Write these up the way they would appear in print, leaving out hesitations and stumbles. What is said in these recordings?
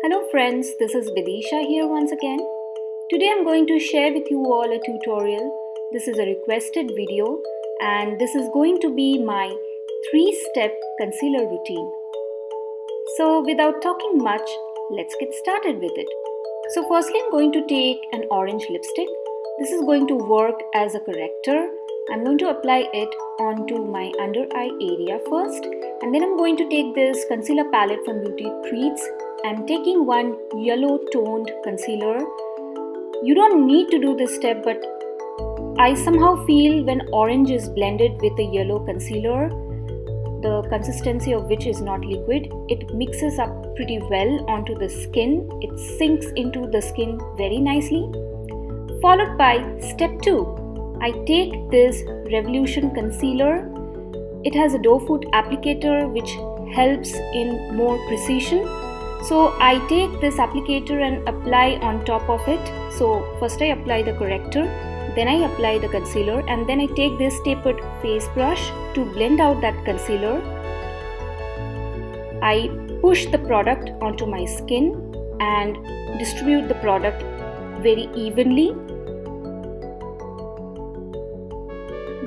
Hello friends, this is Bidisha here once again. Today I'm going to share with you all a tutorial. This is a requested video and this is going to be my 3-step concealer routine. So without talking much, let's get started with it. So firstly I'm going to take an orange lipstick. This is going to work as a corrector. I'm going to apply it onto my under eye area first, and then I'm going to take this concealer palette from Beauty Treats. I'm taking one yellow toned concealer. You don't need to do this step, but I somehow feel when orange is blended with the yellow concealer, the consistency of which is not liquid, it mixes up pretty well onto the skin. It sinks into the skin very nicely. Followed by step 2. I take this Revolution concealer. It has a doe foot applicator which helps in more precision. So I take this applicator and apply on top of it. So first I apply the corrector, then I apply the concealer, and then I take this tapered face brush to blend out that concealer. I push the product onto my skin and distribute the product very evenly.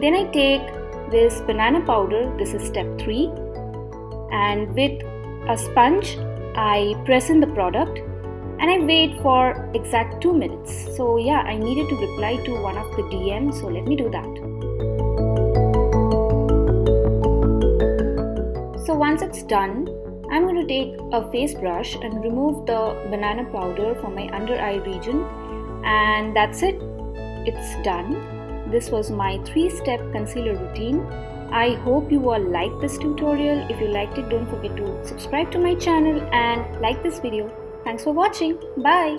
Then I take this banana powder, this is step 3, and with a sponge I press in the product and I wait for exact 2 minutes. So yeah, I needed to reply to one of the DMs, so let me do that. So once it's done, I'm going to take a face brush and remove the banana powder from my under eye region, and that's it. It's done. This was my 3-step concealer routine. I hope you all liked this tutorial. If you liked it, don't forget to subscribe to my channel and like this video. Thanks for watching. Bye.